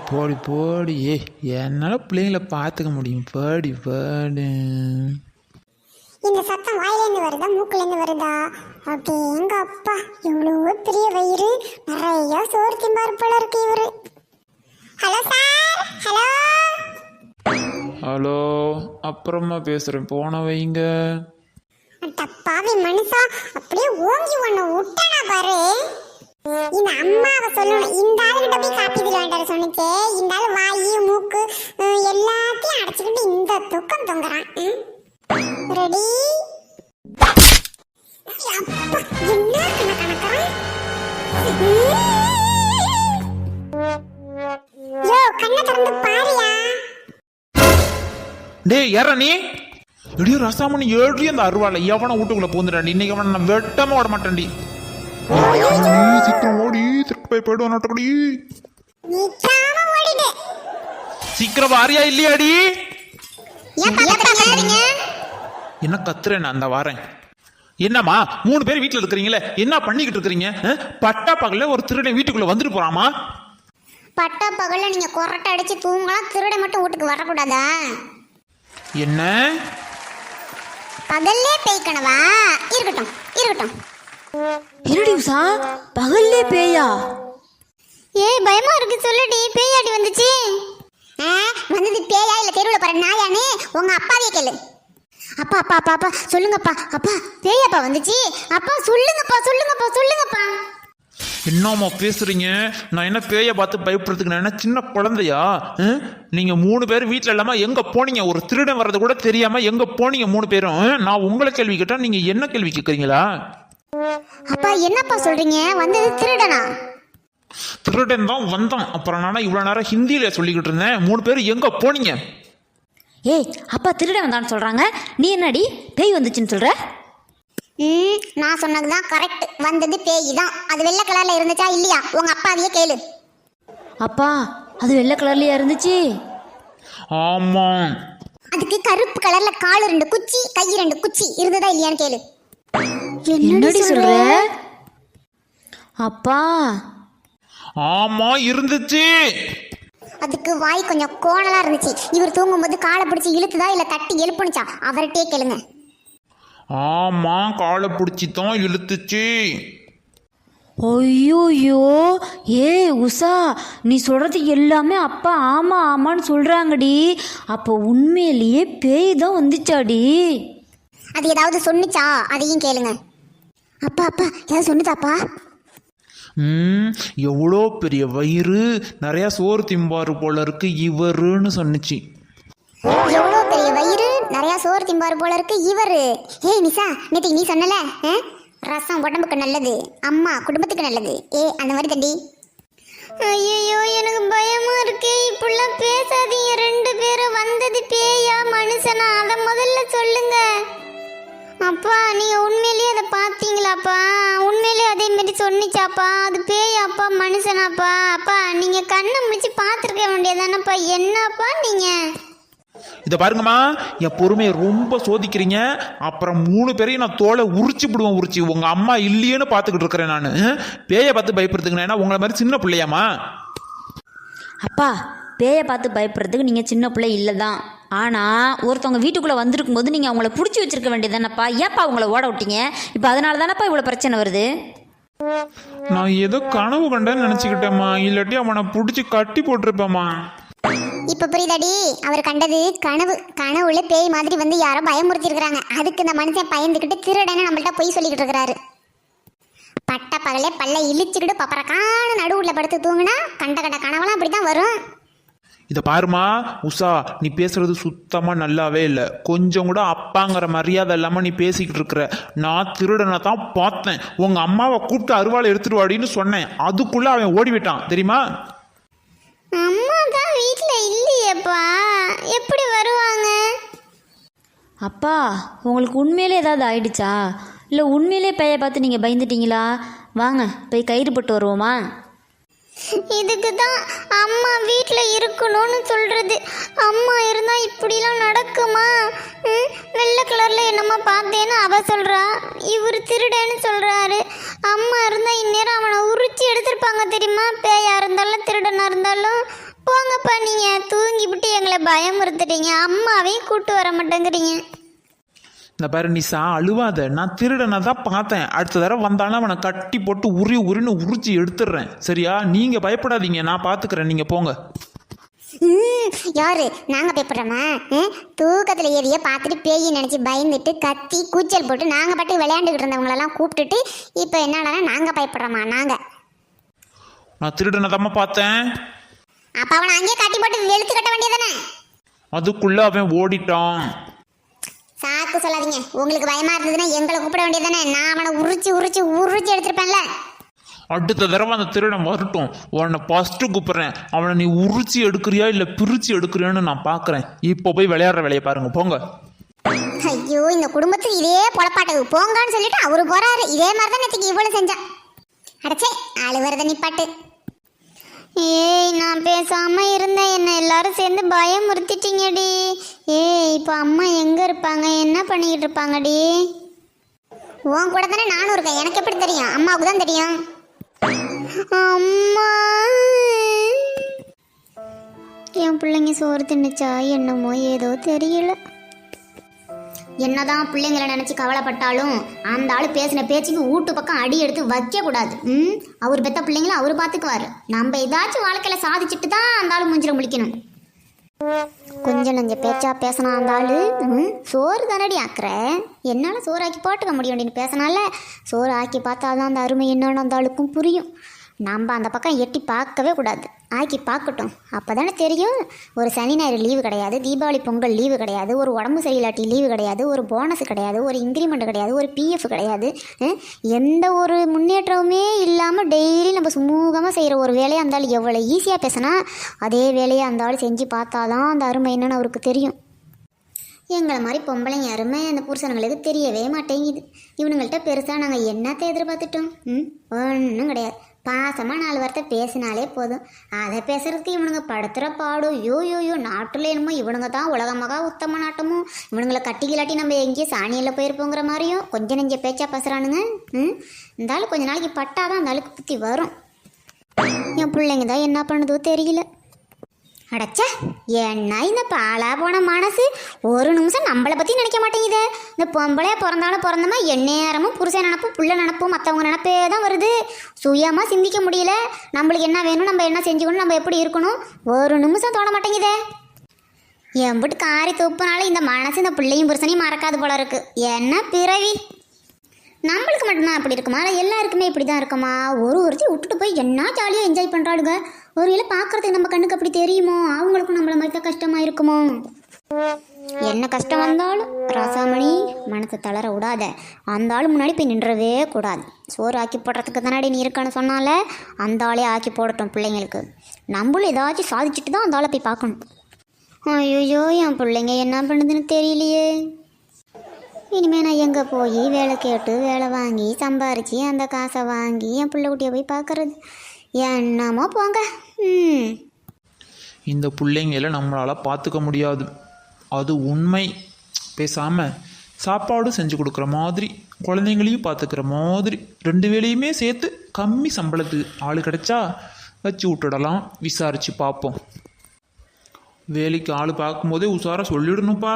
போடி போடி என்னால் பிள்ளைங்களை பார்த்துக்க முடியும். பாடி பாடு. இந்த சத்தம் வாயிலேருந்து வருதா மூக்குலேருந்து வருதா? அப்படி எங்க அப்பா இவ்வளோ பெரிய வயிறு, நிறைய சோறு திம்பார் போல இருக்கு இவரு. Hello sir, hello. ஹலோ, அப்புறமா பேசுகிறேன், போன வைங்க. டப்பாவி மனுஷா, அப்படியே ஓங்கி ஒன்று விட்டானா பாரு. இந்த அம்மாவை சொல்லணும், இந்த ஆளுகிட்ட போய் காப்பி தர வேண்டாம் சொன்னிச்சே. இந்த ஆள் வாயு மூக்கு எல்லாத்தையும் அடைச்சிக்கிட்டு இந்த தூக்கம் தொங்குறான். ரெடி? என்ன கணக்கணக்கிறேன்? யோ, கண்ணை திறந்து பாரியா. டேய் யாரா நீ? எடியோ ரசாமணி ஏழி அந்த அருவாளை எவனை வீட்டுக்குள்ள பூந்துடாண்டி. இன்னைக்கு அவனை நான் வெட்டமா விட மாட்டேன்டி. சீக்கிரம் ஓடி, திருட்டு போய் போயிடுவான் நாட்டுக்குடி. சீக்கிரம் வாரியா இல்லையாடி? என்ன கத்துறேன் நான், அந்த வாரேன். என்னம்மா 3 பேர் வீட்டுல இருக்கிறீங்களே, என்ன பண்ணிக்கிட்டு இருக்கிறீங்க? பட்டா பகல்ல ஒரு திருடன் வீட்டுக்குள்ள வந்துட்டு போறாமா? பட்டா பகல்ல நீங்க கொரட்டை அடிச்சு தூங்கலாம், திருட மட்டும் வீட்டுக்கு வரக்கூடாதா? என்ன பகல்லே பேய் கனவா? இருக்கட்டும் இருக்கட்டும். என்னடி உஷா, பகல்லே பேயா? ஏய் பயமா இருக்கு, சொல்லுடி. பேயாடி வந்துச்சு. வந்தது பேயா இல்ல தெருவில் போற நாயானே? உங்க அப்பாவே கேளு. அப்பா அப்பா அப்பா அப்பா சொல்லுங்கப்பா. அப்பா பேயாப்பா வந்துச்சு. அப்பா சொல்லுங்கப்பா சொல்லுங்கப்பா சொல்லுங்கப்பா. என்னம்மா பேசுறீங்க? நான் என்ன பேயை பார்த்து பயப்படுறதுக்கு நான் என்ன சின்ன குழந்தையா? நீங்க 3 பேர் வீட்டுல இல்லாம எங்க போனீங்க? ஒரு திருடன் வர்றது கூட தெரியாம எங்க போனீங்க 3 பேரும்? நான் உங்களை கேள்வி கேட்டா நீங்க என்ன கேள்வி கேட்கறீங்களா? அப்பா என்னப்பா சொல்றீங்க? வந்தது திருடனா? திருடன் தான் வந்தான். அப்புறம் நானா இவ்வளவு நேரம் ஹிந்தியில சொல்லிக்கிட்டு இருந்தேன். 3 பேர் எங்க போனீங்க? ஏய், அப்பா திருடன் வந்தான்னு சொல்றாங்க, நீ என்னடி பேய் வந்துச்சுன்னு சொல்ற? நான் சொன்னதுதான் கரெக்ட். வந்தது பேய் தான். அது வெள்ளை கலர்ல இருந்துச்சா இல்லையா? உங்க அப்பாவையே கேளு. அப்பா அது வெள்ளை கலர்லயா இருந்துச்சு? ஆமா. அதுக்கு கருப்பு கலர்ல கால் 2 குச்சி, கை 2 குச்சி இருந்ததா இல்லையான்னு கேளு. என்னடி சொல்ற? அப்பா ஆமா இருந்துச்சு. அதுக்கு வாய் கொஞ்சம் கோணலா இருந்துச்சு. இவர் தூங்கும்போது காலை பிடிச்சி இழுத்துதா இல்ல தட்டி எழுப்புனுச்சா? அவர்கிட்டே கேளுங்க. ஆமா, காலை பிடிச்சி தான் இழுத்துச்சு. ஐயோயோ, ஏ உஷா, நீ சொல்றது எல்லாமே அப்பா ஆமா ஆமான்னு சொல்றாங்கடி. அப்போ உண்மையிலேயே பேய் தான் வந்துச்சாடி? அது ஏதாவது சொன்னுச்சா? அதையும் கேளுங்க. அப்பா அப்பா ஏதாவது சொன்னுச்சாப்பா? எவ்வளோ பெரிய வயிறு, நிறைய சோறு திம்பாரு போல இருக்கு இவருன்னு சொன்னிச்சு. எவ்வளோ பெரிய வயிறு, நிறைய சோறு திம்பாரு போல இருக்கு இவரு. ஏய் நிசா, நேற்று நீ சொன்னல ரசம் உடம்புக்கு நல்லது, அம்மா குடும்பத்துக்கு நல்லது. அந்த மாதிரி தண்டி. ஐயோ எனக்கு பயமா இருக்கு. இப்படிலாம் பேசாதீங்க. 2 பேரும் வந்தது பேயா மனுஷனா? அதை முதல்ல சொல்லுங்க. அப்பா நீங்க உண்மையிலேயே அதை பார்த்தீங்களாப்பா? உண்மையிலேயே அதே மாதிரி சொன்னிச்சாப்பா? அது பேயாப்பா மனுஷனாப்பா? அப்பா நீங்க கண்ணை முடிச்சு பார்த்துருக்க வேண்டியதானப்பா. என்னப்பா நீங்க? இதை பாருங்கம்மா, என் பொறுமையை ரொம்ப சோதிக்கிறீங்க. அப்புறம் 3 பேரையும் நான் தோலை உரிச்சு விடுவேன். உரிச்சு உங்க அம்மா இல்லையேன்னு பார்த்துக்கிட்டு இருக்கிறேன் நான். பேயை பார்த்து பயப்படுறதுங்க, ஏன்னா உங்களை மாதிரி சின்ன பிள்ளையாமா? அப்பா பேயை பார்த்து பயப்படுறதுக்கு நீங்கள் சின்ன பிள்ளை இல்லை தான். ஆனால் ஒருத்தவங்க வீட்டுக்குள்ளே வந்திருக்கும் போது நீங்கள் அவங்கள பிடிச்சி வச்சிருக்க வேண்டியதானப்பா. ஏப்பா அவங்கள ஓட விட்டீங்க? இப்போ அதனால தானப்பா இவ்வளோ பிரச்சனை வருது. நான் ஏதோ கனவு கண்டேன்னு நினச்சிக்கிட்டேம்மா, இல்லாட்டி அவனை பிடிச்சி கட்டி போட்டிருப்பேம்மா. இப்ப புரியுதாடி? அவர் கண்டது கனவு. கனவுல பேய் மாதிரி வந்து யாரோ பயமுறுத்தி இருக்கிறாங்க. அதுக்கு இந்த மனுஷன் பயந்துக்கிட்டு திருடன்னு நம்மள்ட்ட போய் சொல்லிக்கிட்டு இருக்கிறாரு. பட்ட பகலே பல்ல இழிச்சுக்கிட்டு பப்பரக்கான நடுவுல படுத்து தூங்குனா கண்ட கண்ட கனவெல்லாம் அப்படித்தான் வரும். இதை பாருமா உஷா, நீ பேசுறது சுத்தமா நல்லாவே இல்லை. கொஞ்சம் கூட அப்பாங்கிற மரியாதை இல்லாம நீ பேசிக்கிட்டு இருக்கிற. நான் திருடனை தான் பார்த்தேன். உங்க அம்மாவை கூப்பிட்டு அருவாளை எடுத்துட்டு வாடின்னு சொன்னேன். அதுக்குள்ள அவன் ஓடி விட்டான் தெரியுமா? அம்மா தான் வீட்டுல இல்லையேப்பா, எப்படி வருவாங்க? அப்பா உங்களுக்கு உண்மையிலே ஏதாவது ஆயிடுச்சா? இல்லை உண்மையிலே பேயை பார்த்து நீங்கள் பயந்துட்டீங்களா? வாங்க போய் கயிறு போட்டு வருவோமா? இதுக்கு தான் அம்மா வீட்டில் இருக்கணும்னு சொல்றது. அம்மா இருந்தா இப்படிலாம் நடக்குமா? வெள்ளை கலர்ல என்னம்மா பார்த்தேன்னு அவ சொல்றா, இவர் திருடன்னு சொல்றாரு. அம்மா இருந்தா இந்நேரம் அவனை உரிச்சு எடுத்திருப்பாங்க தெரியுமா? பேயா இருந்தாலும் திருடனா இருந்தாலும். போங்கப்பா, நீங்க தூங்கி விட்டு எங்களை பயமுறுத்துட்டீங்க. அம்மாவையும் கூட்டு வர மாட்டேங்கிறீங்க. இந்த பாரு நிசா, அழுவாத. நான் திருடனை தான் பார்த்தேன். அடுத்த தடவை வந்தாலும் அவனை கட்டி போட்டு உரின்னு உரிச்சு எடுத்துடுறேன். சரியா? நீங்கள் பயப்படாதீங்க, நான் பார்த்துக்கிறேன். நீங்கள் போங்க. யாரு நாங்க பயப்படுறோமா? தூக்கத்துல ஏறிய பார்த்துட்டு பேய் நினைச்சு பயந்துட்டு கத்தி கூச்சல் போட்டு நாங்க பாட்டு விளையாண்டுக்கிட்டு இருந்தவங்களெல்லாம் கூப்பிட்டுட்டு இப்போ என்னடா நாங்க பயப்படுறோமா? நான் திருடனை தான் பார்த்தேன். அப்ப அவனை அங்கேயே கட்டி போட்டு வெளுத்து கட்ட வேண்டியதானே? அதுக்குள்ள அவன் ஓடிட்டான். சாக்கு சொல்லாதீங்க. உங்களுக்கு பயமா இருந்ததுன்னா எங்களை கூப்பிட வேண்டியதானே? நான் அவனை உரிச்சு எடுத்திருப்பேன்ல. அடுத்த தடவை அந்த திருடன் வரட்டும், உன்னை ஃபஸ்ட்டு கூப்பிட்றேன். அவனை நீ உரிச்சு எடுக்கிறியா இல்லை பிரிச்சு எடுக்கிறியான்னு நான் பார்க்குறேன். இப்போ போய் விளையாடுற வேலையை பாருங்க, போங்க. ஐயோ, இந்த குடும்பத்துக்கு இதே பொழப்பாட்டது. போங்கன்னு சொல்லிட்டு அவரு போறாரு. இதே மாதிரி தான் நேற்றுக்கு இவ்வளவு செஞ்சான். அடச்சே, அழுவுறத நிப்பாட்டு. ஏய், நான் பேசாம இருந்தேன், என்ன எல்லாரும் சேர்ந்து பயமுறுத்திட்டீங்கடி. ஏய், இப்போ அம்மா எங்க இருப்பாங்க? என்ன பண்ணிக்கிட்டு இருப்பாங்கடி? உன் கூட தானே நானும் இருக்கேன். எனக்கு எப்படி தெரியும்? அம்மாவுக்கு தான் தெரியும். அம்மா, என் பிள்ளைங்க சோறு தின்னுச்சா என்னமோ ஏதோ தெரியல. என்னதான் பிள்ளைங்களை நினைச்சு கவலைப்பட்டாலும் அந்த ஆளு பேசின பேச்சுக்கு வீட்டு பக்கம் அடி எடுத்து வைக்க கூடாது. அவர் பெத்த பிள்ளைங்கள அவர் பார்த்துக்குவாரு. நம்ம ஏதாச்சும் வாழ்க்கையில சாதிச்சுட்டு தான் அந்த ஆளு மூஞ்சில முழிக்கணும். கொஞ்சம் நஞ்ச பேச்சா பேசினா அந்த ஆளு சோறு தானடி ஆக்குற, என்னால் சோறு ஆக்கி போட்டுக்க முடியும் அப்படின்னு பேசினால சோறு ஆக்கி பார்த்தாதான் அந்த அருமை என்னன்னு அந்த ஆளுக்கும் புரியும். நம்ம அந்த பக்கம் எட்டி பார்க்கவே கூடாது. ஆக்கி பார்க்கட்டும், அப்போ தானே தெரியும். ஒரு சனி ஞாயிறு லீவு கிடையாது, தீபாவளி பொங்கல் லீவு கிடையாது, ஒரு உடம்பு சரியில்லாட்டி லீவு கிடையாது, ஒரு போனஸ் கிடையாது, ஒரு இன்க்ரிமெண்ட் கிடையாது, ஒரு பிஎஃப் கிடையாது. எந்த ஒரு முன்னேற்றமுமே இல்லாமல் டெய்லி நம்ம சுமூகமாக செய்கிற ஒரு வேலையை அந்த ஆள் எவ்வளோ ஈஸியாக பேசினா அதே வேலையை அந்த ஆள் செஞ்சு பார்த்தாதான் அந்த அருமை என்னன்னு அவருக்கு தெரியும். எங்களை மாதிரி பொம்பளைங்க அருமை அந்த புருஷனுங்களுக்கு தெரியவே மாட்டேங்குது. இவனுங்கள்ட்ட பெருசாக நாங்கள் என்னத்தை எதிர்பார்த்துட்டோம்? ஒன்றும் கிடையாது. பாசமாக 4 வார்த்தை பேசினாலே போதும். அதை பேசுறதுக்கு இவனுங்க படுத்துகிற பாடும். யோயோயோ, நாட்டில் என்னமோ இவனுங்க தான் உலகமாக உத்தம நாட்டமும், இவனுங்களை கட்டிக்கிலாட்டி நம்ம எங்கேயும் சாணியில் போயிருப்போங்கிற மாதிரியும் கொஞ்சம் நெஞ்ச பேச்சா பேசுகிறானுங்க. இந்த ஆள் கொஞ்ச நாளைக்கு பட்டாதான் அந்த ஆளுக்கு புத்தி வரும். என் பிள்ளைங்க தான் என்ன பண்ணுதோ தெரியல. அடச்சா, என்ன இந்த பாலா போன மனசு ஒரு நிமிஷம் நம்மளை பற்றி நினைக்க மாட்டேங்குதே. இந்த பொம்பளையா பிறந்தாலும் பிறந்தமா எந்நேரமும் புருஷன் நினப்பும் புள்ள நினப்பும் மற்றவங்க நினப்பே தான் வருது. சுயமாக சிந்திக்க முடியல. நம்மளுக்கு என்ன வேணும், நம்ம என்ன செஞ்சுக்கணும், நம்ம எப்படி இருக்கணும், ஒரு நிமிஷம் தோண மாட்டேங்குதே. எம்பிட்டு காரி தூப்புனாலும் இந்த மனசு இந்த பிள்ளையும் புருஷனையும் மறக்காது போல இருக்கு. என்ன பிறவி. நம்மளுக்கு மட்டும்தான் அப்படி இருக்குமா? இல்லை எல்லாருக்குமே இப்படி தான் இருக்குமா? ஒருத்தி விட்டுட்டு போய் என்ன ஜாலியாக என்ஜாய் பண்ணுறாளுங்க. ஒரு வேளை பார்க்குறதுக்கு நம்ம கண்ணுக்கு அப்படி தெரியுமோ? அவங்களுக்கும் நம்மளை மாதிரி தான் கஷ்டமாக இருக்குமோ? என்ன கஷ்டம் வந்தாலும் ராசாமணி மனசை தளர விடாத. அந்த ஆள் முன்னாடி போய் நின்றவே கூடாது. சோறு ஆக்கி போடுறதுக்கு தானே நீ இருக்கான்னு சொன்னால அந்த ஆளே ஆக்கி போடட்டும் பிள்ளைங்களுக்கு. நம்மளும் ஏதாச்சும் சாதிச்சுட்டு தான் அந்த ஆளை போய் பார்க்கணும். ஐயோ, என் பிள்ளைங்க என்ன பண்ணுதுன்னு தெரியலையே. இனிமேல் நான் எங்கே போய் வேலை கேட்டு வேலை வாங்கி சம்பாரித்து அந்த காசை வாங்கி என் பிள்ளை குட்டியை போய் பார்க்கறது? என்னமோ போங்க. இந்த பிள்ளைங்கள நம்மளால் பார்த்துக்க முடியாது, அது உண்மை. பேசாமல் சாப்பாடும் செஞ்சு கொடுக்குற மாதிரி குழந்தைங்களையும் பார்த்துக்கிற மாதிரி 2 வேலையுமே சேர்த்து கம்மி சம்பளத்துக்கு ஆள் கிடைச்சா வச்சு விட்டுடலாம். விசாரித்து பார்ப்போம். வேலைக்கு ஆள் பார்க்கும்போதே உஷாராக சொல்லிடணும்ப்பா.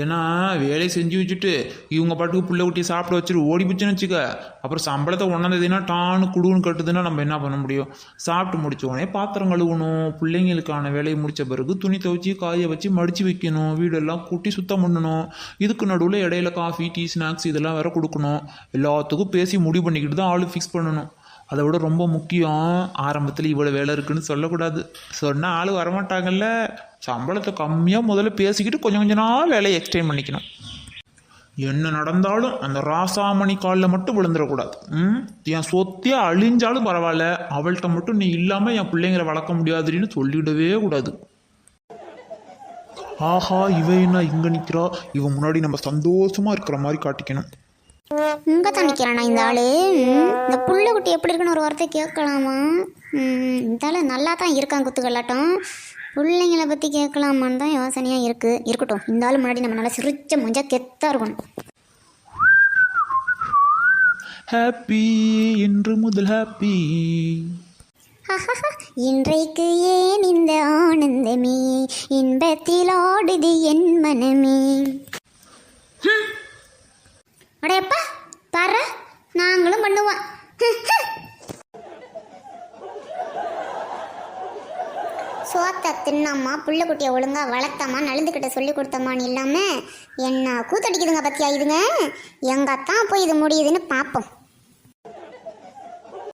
ஏன்னா வேலையை செஞ்சு வச்சுட்டு இவங்க பாட்டுக்கு பிள்ளை குட்டியை சாப்பிட வச்சுட்டு ஓடி போச்சுன்னு வச்சுக்க, அப்புறம் சம்பளத்தை ஒன்றாந்ததுன்னா டான்னு குடுன்னு கட்டுதுன்னா நம்ம என்ன பண்ண முடியும்? சாப்பிட்டு முடிச்ச உடனே பாத்திரம் கழுவணும், பிள்ளைங்களுக்கான வேலையை முடித்த பிறகு துணி துவைச்சி காய வச்சு மடித்து வைக்கணும், வீடெல்லாம் கூட்டி சுத்தம் பண்ணணும். இதுக்கு நடுவில் இடையில காஃபி டீ ஸ்நாக்ஸ் இதெல்லாம் வேற கொடுக்கணும். எல்லாத்துக்கும் பேசி முடிவு பண்ணிக்கிட்டு தான் ஆள் ஃபிக்ஸ் பண்ணணும். அதை விட ரொம்ப முக்கியம், ஆரம்பத்தில் இவ்வளோ வேலை இருக்குன்னு சொல்லக்கூடாது. சொன்னால் ஆள் வரமாட்டாங்கல்ல. சம்பளத்தை கம்மியாக முதல்ல பேசிக்கிட்டு கொஞ்சம் கொஞ்ச நாள் வேலையை எக்ஸ்டெண்ட் பண்ணிக்கணும். என்ன நடந்தாலும் அந்த ராசாமணி காலில் மட்டும் விழுந்துடக்கூடாது. என் சொத்தே அழிஞ்சாலும் பரவாயில்ல, அவள்கிட்ட மட்டும் நீ இல்லாமல் என் பிள்ளைங்களை வளர்க்க முடியாதுன்னு சொல்லிவிடவே கூடாது. ஆஹா, இவ என்ன இங்கே நிற்கிறா, இவன் முன்னாடி நம்ம சந்தோஷமாக இருக்கிற மாதிரி காட்டிக்கணும். இங்கே தான் நிற்கிறானா இந்த ஆள்? இந்த புள்ள குட்டி எப்படி இருக்குன்னு ஒரு வார்த்தை கேட்கலாமா? இந்த ஆள் நல்லா தான் இருக்கான் குத்துக்கல்லாட்டம். பிள்ளைங்களை பற்றி கேட்கலாமான்னு தான் யோசனையாக இருக்குது. இருக்கட்டும், இந்த ஆள் முன்னாடி நம்ம நல்லா சிரிச்ச முஞ்சா கெத்தாக இருக்கணும். ஹாப்பி இன்று முதல் ஹாப்பி. இன்றைக்கு ஏன் இந்த ஆனந்தமே, இன்பத்தில் ஆடுது என் மனமே. அடையப்பா பாரு, நாங்களும் பண்ணுவோம். சோத்தை தின்னாமா, புள்ள குட்டியை ஒழுங்கா வளர்த்தாமா, நழுந்துக்கிட்ட சொல்லி கொடுத்தமான்னு இல்லாமல் என்ன கூத்தடிக்குதுங்க பத்தியா இதுங்க. எங்கத்தான் போய் இது முடியுதுன்னு பார்ப்போம்.